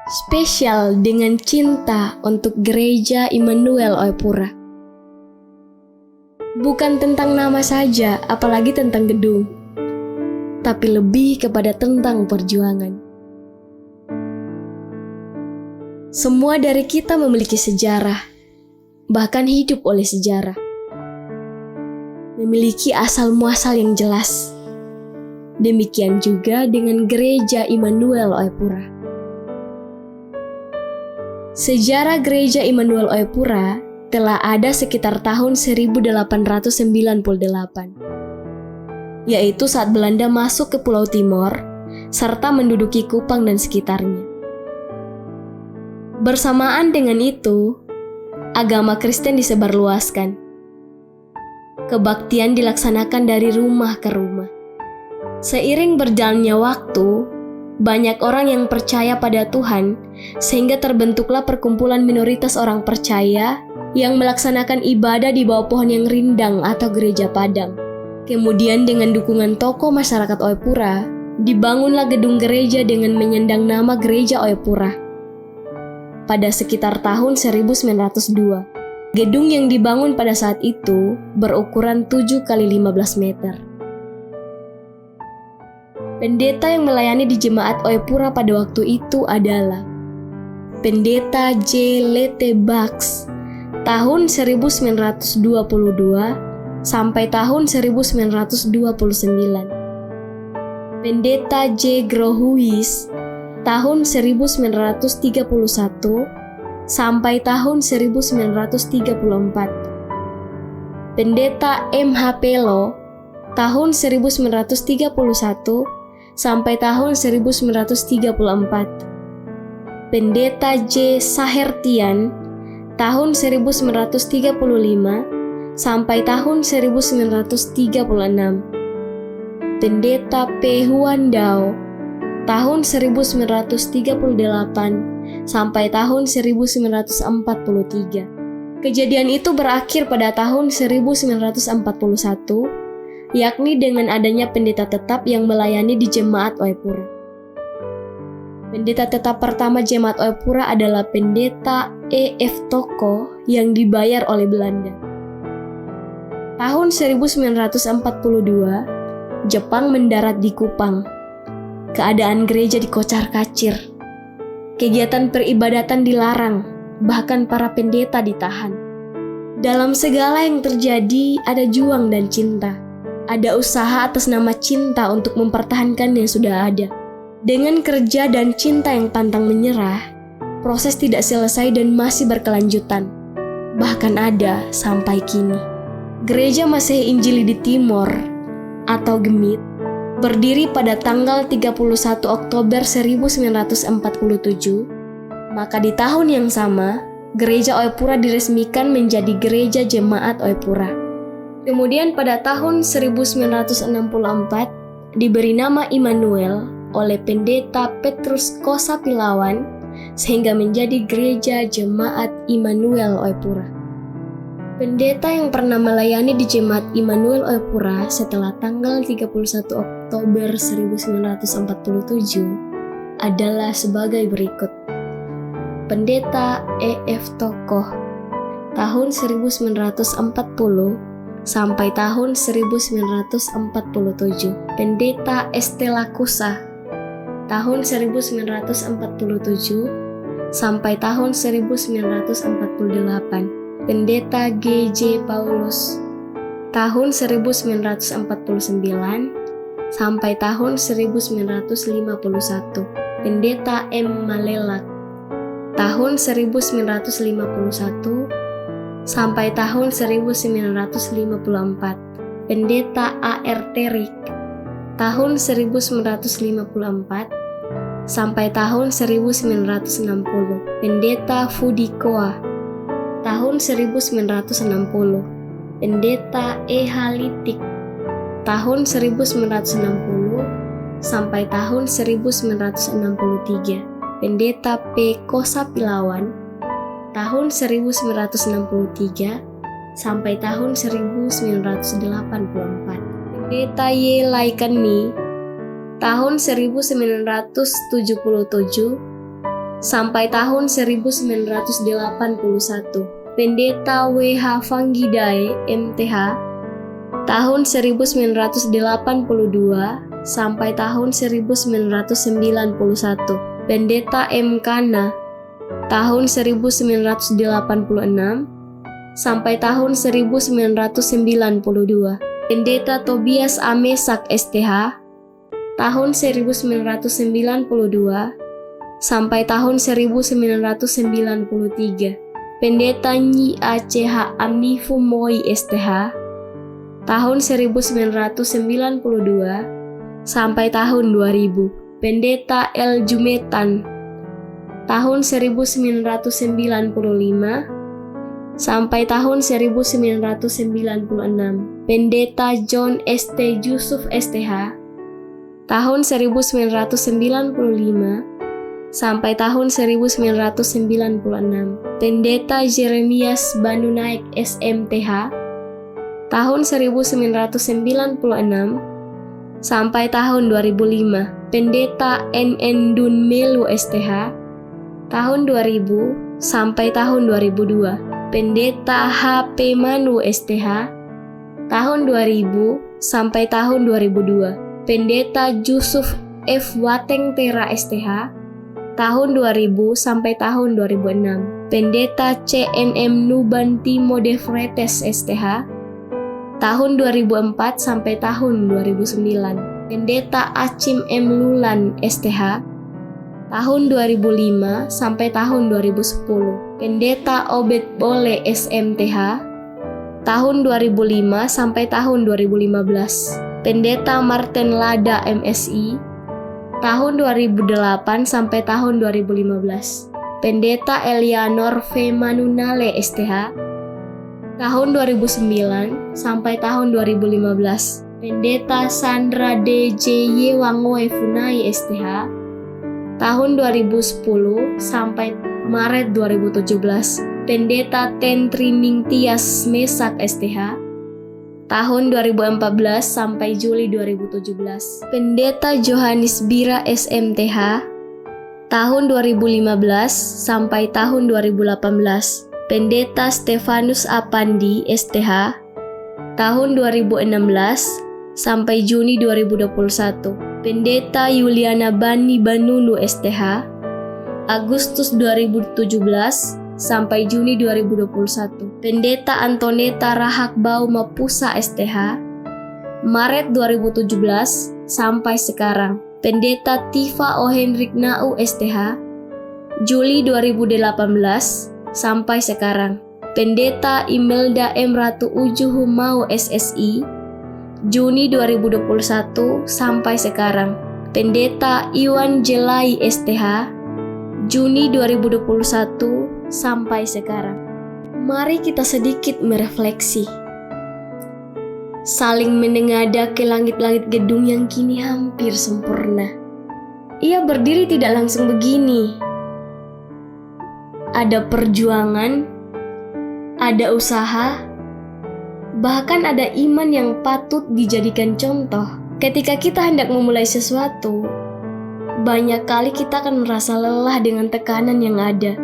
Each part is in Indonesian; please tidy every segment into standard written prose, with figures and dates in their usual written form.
Spesial dengan cinta untuk Gereja Immanuel Oepura. Bukan tentang nama saja, apalagi tentang gedung, tapi lebih kepada tentang perjuangan. Semua dari kita memiliki sejarah, bahkan hidup oleh sejarah. Memiliki asal-muasal yang jelas. Demikian juga dengan Gereja Immanuel Oepura. Sejarah Gereja Immanuel Oepura telah ada sekitar tahun 1898, yaitu saat Belanda masuk ke Pulau Timor serta menduduki Kupang dan sekitarnya. Bersamaan dengan itu, agama Kristen disebarluaskan. Kebaktian dilaksanakan dari rumah ke rumah. Seiring berjalannya waktu, banyak orang yang percaya pada Tuhan, sehingga terbentuklah perkumpulan minoritas orang percaya yang melaksanakan ibadah di bawah pohon yang rindang atau gereja padang. Kemudian dengan dukungan tokoh masyarakat Oepura, dibangunlah gedung gereja dengan menyandang nama Gereja Oepura. Pada sekitar tahun 1902, gedung yang dibangun pada saat itu berukuran 7 x 15 meter. Pendeta yang melayani di Jemaat Oepura pada waktu itu adalah Pendeta J. Lete Bax tahun 1922 sampai tahun 1929. Pendeta J. Grohuis tahun 1931 sampai tahun 1934. Pendeta M. H. Pelo tahun 1931 sampai tahun 1934. Pendeta J. Sahertian tahun 1935 sampai tahun 1936. Pendeta P. Huandao tahun 1938 sampai tahun 1943. Kejadian itu berakhir pada tahun 1941, yakni dengan adanya pendeta tetap yang melayani di Jemaat Oepura. Pendeta tetap pertama Jemaat Oepura adalah Pendeta E. F. Toko yang dibayar oleh Belanda. Tahun 1942, Jepang mendarat di Kupang. Keadaan gereja dikocar-kacir. Kegiatan peribadatan dilarang, bahkan para pendeta ditahan. Dalam segala yang terjadi ada juang dan cinta. Ada usaha atas nama cinta untuk mempertahankan yang sudah ada. Dengan kerja dan cinta yang pantang menyerah, proses tidak selesai dan masih berkelanjutan. Bahkan ada sampai kini. Gereja Masehi Injili di Timor atau GEMIT berdiri pada tanggal 31 Oktober 1947. Maka di tahun yang sama, Gereja Oepura diresmikan menjadi Gereja Jemaat Oepura. Kemudian pada tahun 1964 diberi nama Immanuel oleh Pendeta Petrus Kosapilawan sehingga menjadi Gereja Jemaat Immanuel Oepura. Pendeta yang pernah melayani di Jemaat Immanuel Oepura setelah tanggal 31 Oktober 1947 adalah sebagai berikut. Pendeta E. F. Tokoh tahun 1940 sampai tahun 1947. Pendeta Estela Kusa tahun 1947 sampai tahun 1948. Pendeta G. J. Paulus tahun 1949 sampai tahun 1951. Pendeta M. Malelak tahun 1951 sampai tahun 1954. Pendeta A.R. Terik tahun 1954 sampai tahun 1960. Pendeta Fudikoa tahun 1960. Pendeta E. Halitik tahun 1960 sampai tahun 1963. Pendeta P. Kosapilawan tahun 1963 sampai tahun 1984. Pendeta Y. Laikeni tahun 1977 sampai tahun 1981. Pendeta W.H. Vanggidae, MTH, tahun 1982 sampai tahun 1991. Pendeta M. Kana, tahun 1986 sampai tahun 1992. Pendeta Tobias A. Mesak, STH, tahun 1992 sampai tahun 1993. Pendeta Nyi A.C.H. Amnifu Moi, STH, tahun 1992 sampai tahun 2000. Pendeta L. Jumetan, tahun 1995 sampai tahun 1996. Pendeta John S.T. Yusuf, STH, tahun 1995 sampai tahun 1996. Pendeta Jeremias Banunaik, SMTH, tahun 1996 sampai tahun 2005. Pendeta N.N. Dun Melu, STH, tahun 2000 sampai tahun 2002. Pendeta H.P. Manu, STH, tahun 2000 sampai tahun 2002. Pendeta Yusuf F. Wateng Tera, STH, tahun 2000 sampai tahun 2006. Pendeta C.N.M. Nuban Timo De Fretes, STH, tahun 2004 sampai tahun 2009. Pendeta Acim M. Lulan, STH, tahun 2005 sampai tahun 2010. Pendeta Obed Bole, SMTH, tahun 2005 sampai tahun 2015. Pendeta Martin Lada, MSI, tahun 2008 sampai tahun 2015. Pendeta Elianor V. Manunale, STH, tahun 2009 sampai tahun 2015. Pendeta Sandra D. J. Yewangoe Funai, STH, tahun 2010 sampai Maret 2017. Pendeta Ten Trining Tias Mesak, STH, tahun 2014 sampai Juli 2017. Pendeta Johannes Bira, SMTH, tahun 2015 sampai tahun 2018. Pendeta Stefanus Apandi, STH, tahun 2016 sampai Juni 2021. Pendeta Yuliana Bani Banunu, STH, Agustus 2017 sampai Juni 2021. Pendeta Antoneta Rahak Bau Mapusa, STH, Maret 2017 sampai sekarang. Pendeta Tifa O. Henrik Nau, STH, Juli 2018 sampai sekarang. Pendeta Imelda M. Ratu Uju Humau, SSI, Juni 2021 sampai sekarang. Pendeta Iwan Jelai, STH, Juni 2021 sampai sekarang. Mari kita sedikit merefleksi, saling menengadah ke langit-langit gedung yang kini hampir sempurna. Ia berdiri tidak langsung begini. Ada perjuangan, ada usaha, bahkan ada iman yang patut dijadikan contoh. Ketika kita hendak memulai sesuatu, banyak kali kita akan merasa lelah dengan tekanan yang ada,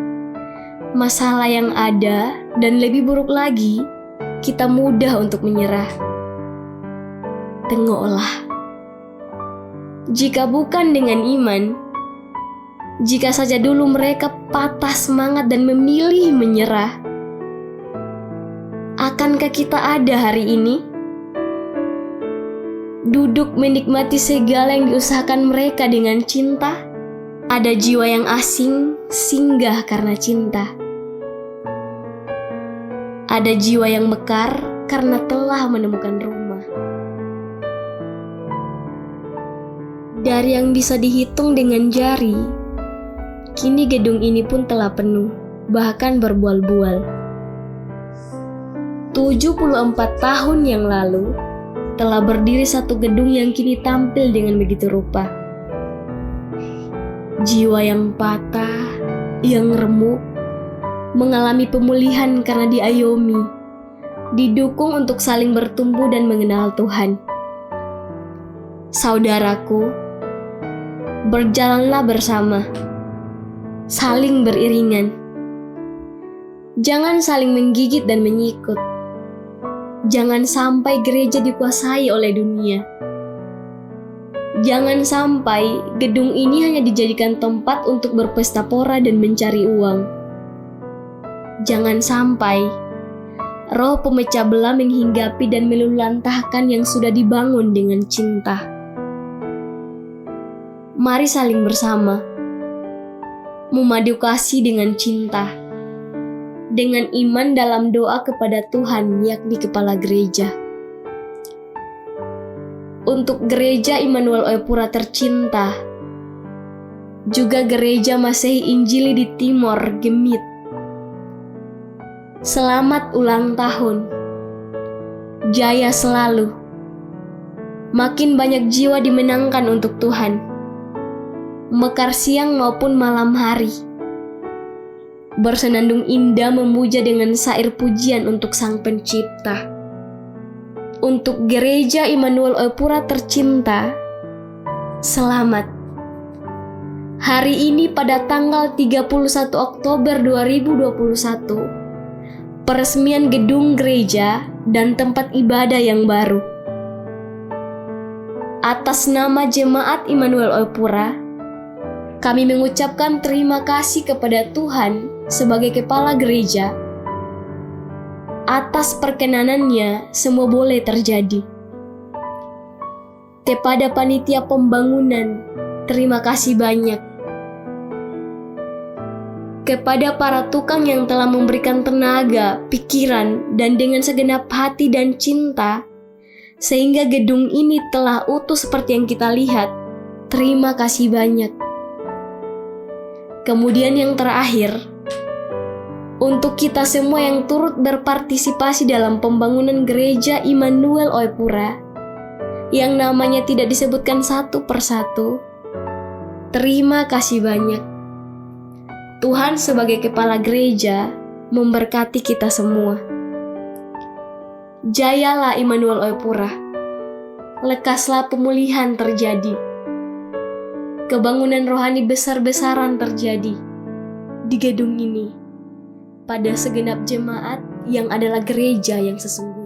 masalah yang ada, dan lebih buruk lagi, kita mudah untuk menyerah. Tengoklah, jika bukan dengan iman, jika saja dulu mereka patah semangat dan memilih menyerah, akankah kita ada hari ini? Duduk menikmati segala yang diusahakan mereka dengan cinta? Ada jiwa yang asing singgah karena cinta. Ada jiwa yang mekar karena telah menemukan rumah. Dari yang bisa dihitung dengan jari, kini gedung ini pun telah penuh, bahkan berbual-bual. 74 tahun yang lalu, telah berdiri satu gedung yang kini tampil dengan begitu rupa. Jiwa yang patah, yang remuk, mengalami pemulihan karena diayomi, didukung untuk saling bertumbuh dan mengenal Tuhan. Saudaraku, berjalanlah bersama. saling beriringan. Jangan saling menggigit dan menyikut. Jangan sampai gereja dikuasai oleh dunia. Jangan sampai gedung ini hanya dijadikan tempat untuk berpesta pora dan mencari uang. Jangan sampai roh pemecah belah menghinggapi dan meluluhlantahkan yang sudah dibangun dengan cinta. Mari saling bersama, memadu kasih dengan cinta, dengan iman dalam doa kepada Tuhan yakni Kepala Gereja. Untuk Gereja Immanuel Oepura tercinta, juga Gereja Masehi Injili di Timor Gemit, selamat ulang tahun. Jaya selalu. Makin banyak jiwa dimenangkan untuk Tuhan, mekar siang maupun malam hari. Bersenandung indah memuja dengan syair pujian untuk Sang Pencipta. Untuk Gereja Immanuel Oepura tercinta, selamat. Hari ini pada tanggal 31 Oktober 2021, peresmian gedung gereja dan tempat ibadah yang baru. Atas nama Jemaat Immanuel Oepura, kami mengucapkan terima kasih kepada Tuhan sebagai Kepala Gereja. Atas perkenanannya, semua boleh terjadi. Kepada panitia pembangunan, terima kasih banyak. Kepada para tukang yang telah memberikan tenaga, pikiran, dan dengan segenap hati dan cinta, sehingga gedung ini telah utuh seperti yang kita lihat, terima kasih banyak. Kemudian yang terakhir, untuk kita semua yang turut berpartisipasi dalam pembangunan Gereja Immanuel Oepura, yang namanya tidak disebutkan satu persatu, terima kasih banyak. Tuhan sebagai Kepala Gereja memberkati kita semua. Jayalah Immanuel Oepura, lekaslah pemulihan terjadi. Kebangunan rohani besar-besaran terjadi di gedung ini pada segenap jemaat yang adalah gereja yang sesungguhnya.